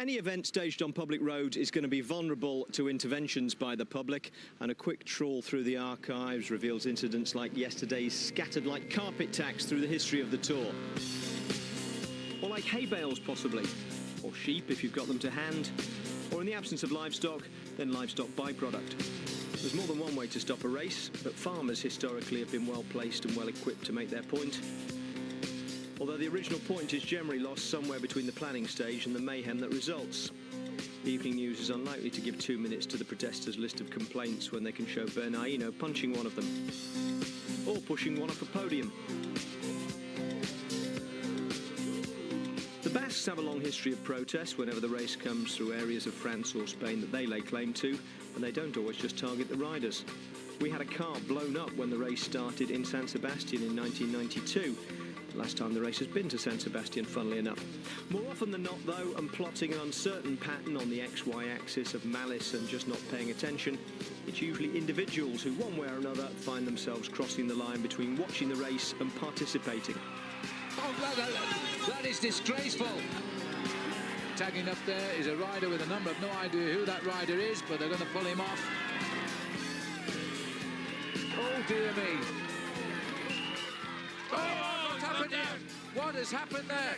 any event staged on public roads is going to be vulnerable to interventions by the public, and a quick trawl through the archives reveals incidents like yesterday's scattered like carpet tacks through the history of the Tour. Or like hay bales, possibly. Or sheep, if you've got them to hand. Or in the absence of livestock, then livestock byproduct. There's more than one way to stop a race, but farmers historically have been well placed and well equipped to make their point. Although the original point is generally lost somewhere between the planning stage and the mayhem that results. The Evening News is unlikely to give 2 minutes to the protesters' list of complaints when they can show Bernardino punching one of them. Or pushing one off a podium. The Basques have a long history of protest whenever the race comes through areas of France or Spain that they lay claim to, and they don't always just target the riders. We had a car blown up when the race started in San Sebastian in 1992. The last time the race has been to San Sebastian, funnily enough. More often than not, though, and plotting an uncertain pattern on the XY axis of malice and just not paying attention, it's usually individuals who, one way or another, find themselves crossing the line between watching the race and participating. Oh, that is disgraceful. Tagging up there is a rider with a number. I've no idea who that rider is, but they're going to pull him off. Oh, dear me. Oh, what's happened here? What has happened there?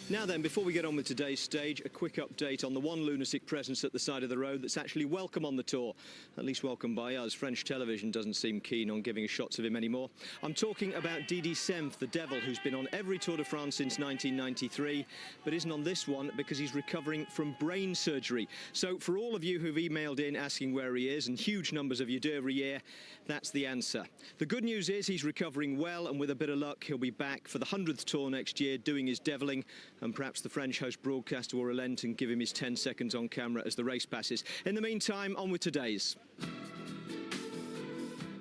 Now then, before we get on with today's stage, a quick update on the one lunatic presence at the side of the road that's actually welcome on the Tour. At least welcome by us. French television doesn't seem keen on giving us shots of him anymore. I'm talking about Didi Senf, the devil, who's been on every Tour de France since 1993, but isn't on this one because he's recovering from brain surgery. So for all of you who've emailed in asking where he is, and huge numbers of you do every year, that's the answer. The good news is he's recovering well, and with a bit of luck, he'll be back for the 100th Tour next year doing his deviling, and perhaps the French host broadcaster will relent and give him his 10 seconds on camera as the race passes. In the meantime, on with today's.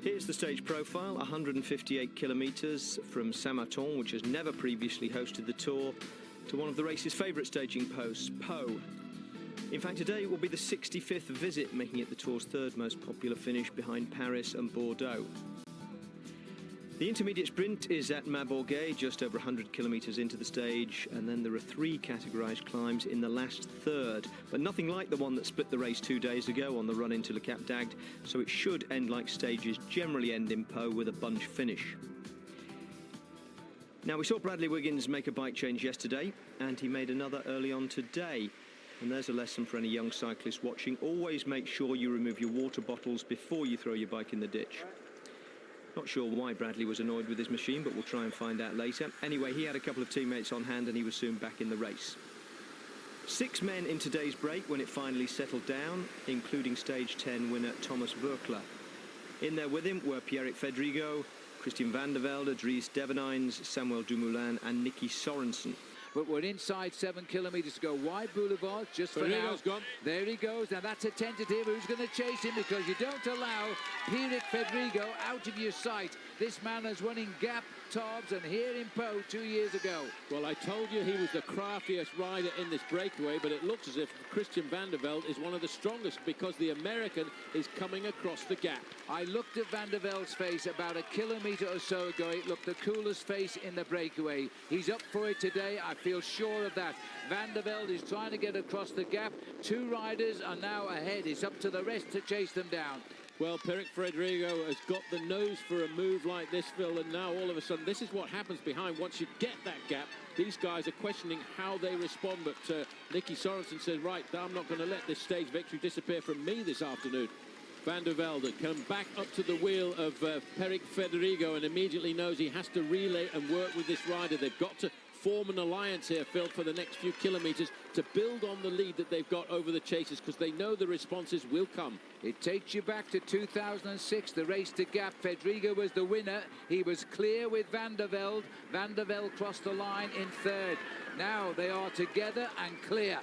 Here's the stage profile, 158 kilometres from Samatan, which has never previously hosted the Tour, to one of the race's favourite staging posts, Pau. In fact, today will be the 65th visit, making it the Tour's third most popular finish behind Paris and Bordeaux. The intermediate sprint is at Mabourguet, just over 100 kilometres into the stage, and then there are 3 categorised climbs in the last third, but nothing like the one that split the race 2 days ago on the run into Le Cap d'Agde, so it should end like stages generally end in Pau with a bunch finish. Now, we saw Bradley Wiggins make a bike change yesterday, and he made another early on today. And there's a lesson for any young cyclist watching. Always make sure you remove your water bottles before you throw your bike in the ditch. Not sure why Bradley was annoyed with his machine, but we'll try and find out later. Anyway, he had a couple of teammates on hand and he was soon back in the race. 6 men in today's break when it finally settled down, including stage 10 winner Thomas Voeckler. In there with him were Pierrick Fedrigo, Christian van der Velde, Dries Devenijns, Samuel Dumoulin and Nicky Sorensen. But we're inside 7 kilometres to go. Wide boulevard, just for now. Gone. There he goes. Now that's a tentative. Who's going to chase him? Because you don't allow Pierrick Fedrigo out of your sight. This man is running Gap, Tarbes, and here in Pau 2 years ago. Well, I told you he was the craftiest rider in this breakaway, but it looks as if Christian van der Velde is one of the strongest because the American is coming across the gap. I looked at van der Velde's face about a kilometre or so ago. It looked the coolest face in the breakaway. He's up for it today. I feel sure of that. Van der Velde is trying to get across the gap. 2 riders are now ahead. It's up to the rest to chase them down. Well, Pierrick Fedrigo has got the nose for a move like this, Phil, and now all of a sudden this is what happens behind. Once you get that gap, these guys are questioning how they respond, but Nicky Sorensen says, right, I'm not going to let this stage victory disappear from me this afternoon. Van der Velde come back up to the wheel of Pierrick Fedrigo and immediately knows he has to relay and work with this rider. They've got to form an alliance here, Phil, for the next few kilometres to build on the lead that they've got over the chasers because they know the responses will come. It takes you back to 2006, the race to Gap. Fedrigo was the winner. He was clear with Van der Velde. Van der Velde crossed the line in third. Now they are together and clear.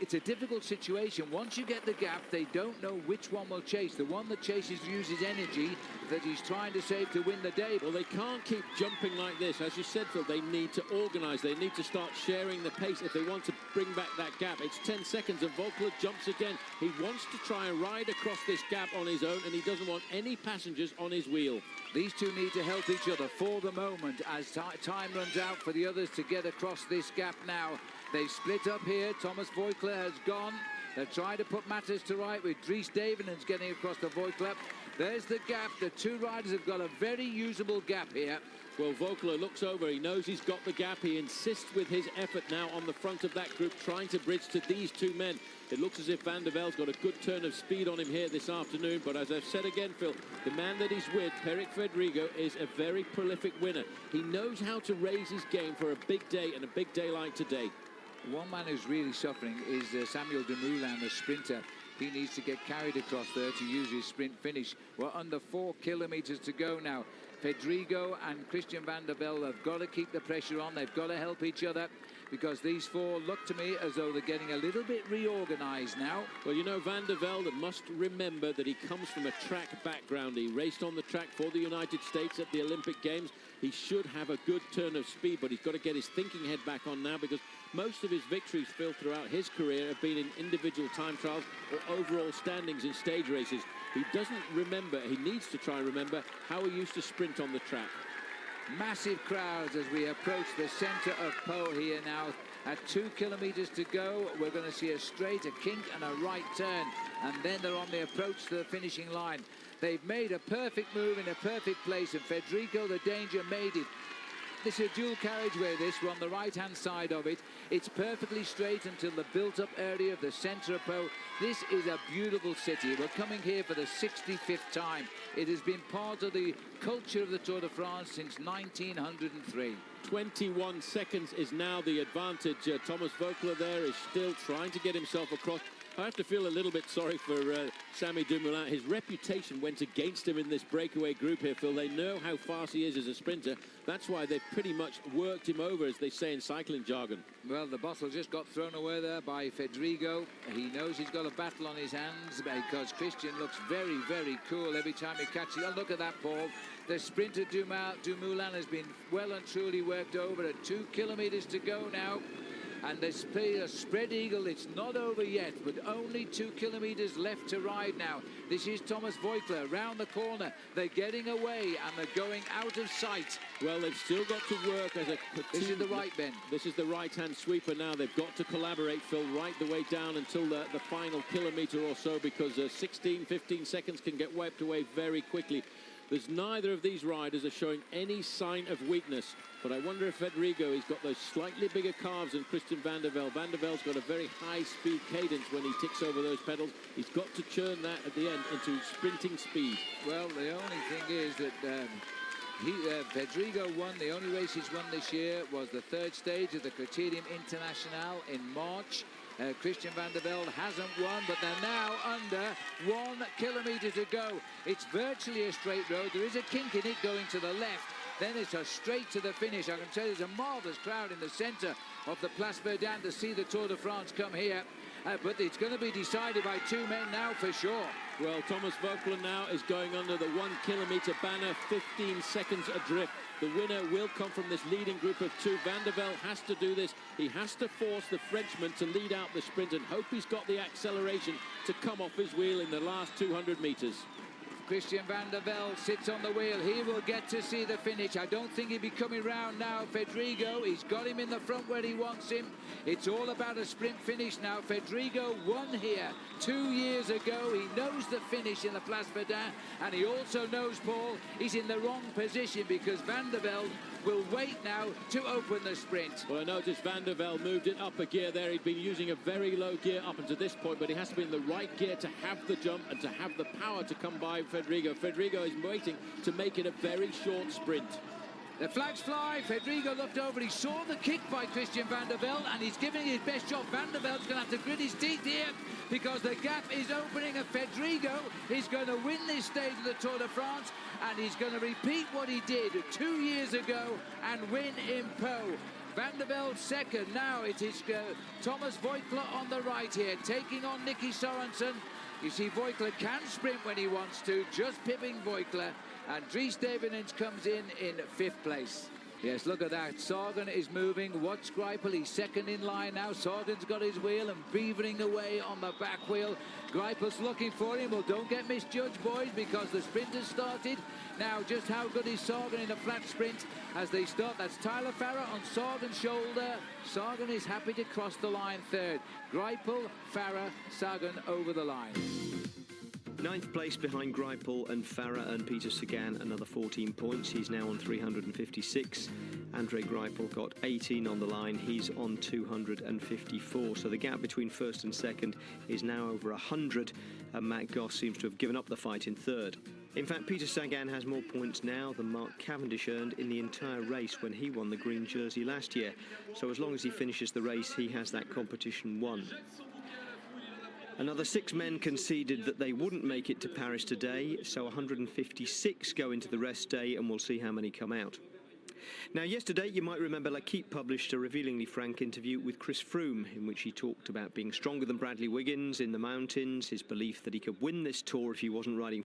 It's a difficult situation. Once you get the gap, they don't know which one will chase. The one that chases uses energy that he's trying to save to win the day. Well, they can't keep jumping like this. As you said, Phil, they need to organise. They need to start sharing the pace if they want to bring back that gap. It's 10 seconds and Voeckler jumps again. He wants to try and ride across this gap on his own, and he doesn't want any passengers on his wheel. These two need to help each other for the moment as time runs out for the others to get across this gap now. They split up here. Thomas Voigtler has gone. They're trying to put matters to right with Dries Devenens getting across the Voigtler. There's the gap. The two riders have got a very usable gap here. Well, Voigtler looks over. He knows he's got the gap. He insists with his effort now on the front of that group, trying to bridge to these two men. It looks as if Van der Velde's got a good turn of speed on him here this afternoon. But as I've said again, Phil, the man that he's with, Peric Fedrigo, is a very prolific winner. He knows how to raise his game for a big day, and a big day like today. One man who's really suffering is Samuel Dumoulin, the sprinter. He needs to get carried across there to use his sprint finish. We're under 4 kilometers to go now. Fedrigo and Christian Van der Velde have got to keep the pressure on. They've got to help each other, because these four look to me as though they're getting a little bit reorganized now. Well, you know, Van der Velde must remember that he comes from a track background. He raced on the track for the United States at the Olympic Games. He should have a good turn of speed, but he's got to get his thinking head back on now, because most of his victories, Phil, throughout his career have been in individual time trials or overall standings in stage races. He doesn't remember, he needs to try and remember how he used to sprint on the track. Massive crowds as we approach the centre of Po here now. At 2 kilometers to go, we're going to see a straight, a kink and a right turn, and then they're on the approach to the finishing line. They've made a perfect move in a perfect place, and Fedrigo, the danger, made it. This is a dual carriageway, this. We're on the right-hand side of it. It's perfectly straight until the built-up area of the centre of Po. This is a beautiful city. We're coming here for the 65th time. It has been part of the culture of the Tour de France since 1903. 21 seconds is now the advantage. Thomas Voigtler there is still trying to get himself across. I have to feel a little bit sorry for Sammy Dumoulin. His reputation went against him in this breakaway group here, Phil. They know how fast he is as a sprinter. That's why they've pretty much worked him over, as they say in cycling jargon. Well, the bottle just got thrown away there by Fedrigo. He knows he's got a battle on his hands, because Christian looks very, very cool every time he catches it. Oh, look at that, Paul. The sprinter Dumoulin has been well and truly worked over. At 2 kilometers to go now. And there's a spread eagle. It's not over yet, but only 2 kilometers left to ride now. This is Thomas Voigtler round the corner. They're getting away and they're going out of sight. Well, they've still got to work as a team. This is the right bend. This is the right-hand sweeper now. They've got to collaborate, Phil, right the way down until the final kilometer or so, because 16, 15 seconds can get wiped away very quickly. There's neither of these riders are showing any sign of weakness, but I wonder if Fedrigo, he's got those slightly bigger calves than Christian Van der Velde. Van der Velde's got a very high-speed cadence when he ticks over those pedals. He's got to churn that at the end into sprinting speed. Well, the only thing is that Fedrigo won. The only race he's won this year was the 3rd stage of the Criterium International in March. Christian Van der Velde hasn't won, but they're now under 1 kilometer to go. It's virtually a straight road. There is a kink in it going to the left. Then it's a straight to the finish. I can tell you there's a marvellous crowd in the centre of the Place Verdun to see the Tour de France come here. But it's going to be decided by 2 men now for sure. Well, Thomas Voigtler now is going under the 1 kilometer banner, 15 seconds adrift. The winner will come from this leading group of 2. Van der Velde has to do this. He has to force the Frenchman to lead out the sprint and hope he's got the acceleration to come off his wheel in the last 200 meters. Christian Van der Velde sits on the wheel. He will get to see the finish. I don't think he'll be coming round now. Fedrigo, he's got him in the front where he wants him. It's all about a sprint finish now. Fedrigo won here 2 years ago. He knows the finish in the Place Verdun, and he also knows, Paul, he's in the wrong position, because Van der Velde will wait now to open the sprint. Well, I noticed Van der Velde moved it up a gear there. He'd been using a very low gear up until this point, but he has to be in the right gear to have the jump and to have the power to come by Fedrigo. Fedrigo is waiting to make it a very short sprint. The flags fly. Fedrigo looked over. He saw the kick by Christian Van der Velde, and he's giving his best shot. Van der Velde's going to have to grit his teeth here, because the gap is opening, and Fedrigo is going to win this stage of the Tour de France, and he's going to repeat what he did 2 years ago and win in Po. Van der Velde second. Now it is Thomas Voigtler on the right here, taking on Nicky Sorensen. You see, Voigtler can sprint when he wants to, just pipping Voigtler. And Dries Devenens comes in 5th place. Yes, look at that. Sagan is moving. Watch Greipel. He's second in line now. Sagan's got his wheel and beavering away on the back wheel. Greipel's looking for him. Well, don't get misjudged, boys, because the sprint has started. Now, just how good is Sagan in a flat sprint as they start? That's Tyler Farrar on Sagan's shoulder. Sagan is happy to cross the line third. Greipel, Farrar, Sagan over the line. Ninth place behind Greipel and Farrar, and Peter Sagan another 14 points. He's now on 356. Andre Greipel got 18 on the line. He's on 254. So the gap between first and second is now over 100, and Matt Goss seems to have given up the fight in third. In fact, Peter Sagan has more points now than Mark Cavendish earned in the entire race when he won the green jersey last year. So as long as he finishes the race, he has that competition won. Another 6 men conceded that they wouldn't make it to Paris today, so 156 go into the rest day, and we'll see how many come out. Now, yesterday, you might remember L'Equipe published a revealingly frank interview with Chris Froome, in which he talked about being stronger than Bradley Wiggins in the mountains, his belief that he could win this Tour if he wasn't riding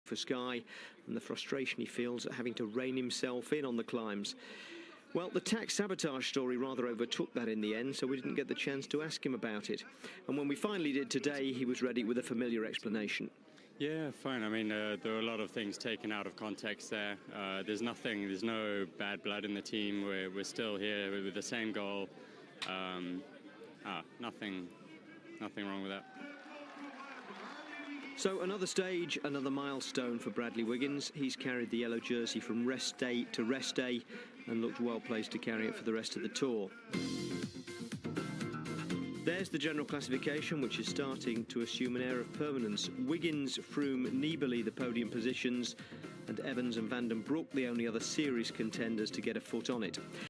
for Sky, and the frustration he feels at having to rein himself in on the climbs. Well, the tax sabotage story rather overtook that in the end, so we didn't get the chance to ask him about it. And when we finally did today, he was ready with a familiar explanation. Yeah, fine. I mean, there are a lot of things taken out of context there. There's no bad blood in the team. We're still here with the same goal. Nothing wrong with that. So another stage, another milestone for Bradley Wiggins. He's carried the yellow jersey from rest day to rest day and looked well placed to carry it for the rest of the Tour. There's the general classification, which is starting to assume an air of permanence. Wiggins, Froome, Nibali the podium positions, and Evans and Van den Broek the only other series contenders to get a foot on it.